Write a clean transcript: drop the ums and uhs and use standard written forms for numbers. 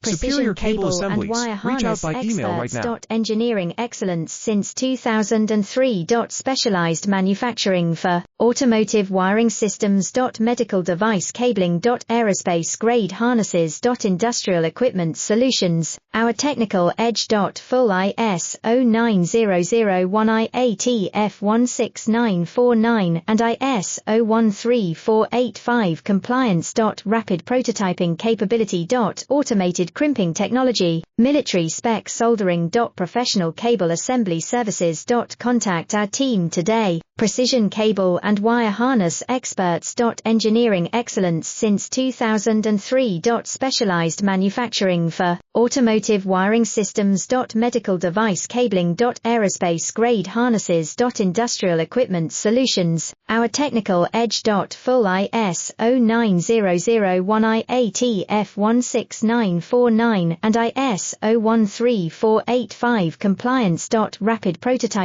Superior Cable Assemblies. And wire Reach out harness by email right now. experts. Engineering excellence since 2003. Specialized manufacturing for automotive wiring systems. Medical device cabling. Aerospace grade harnesses. Industrial equipment solutions. Our technical edge. Full ISO 9001 IATF 16949 and ISO 13485 compliance. Rapid prototyping capability. Automated crimping technology, military spec soldering. Professional cable assembly services. Contact our team today. Precision cable and wire harness experts. Engineering excellence since 2003. Specialized manufacturing for automotive wiring systems. Medical device cabling. Aerospace grade harnesses. Industrial equipment solutions. Our technical edge. Full ISO 9001 IATF 16949 and ISO 13485 compliance. Rapid prototyping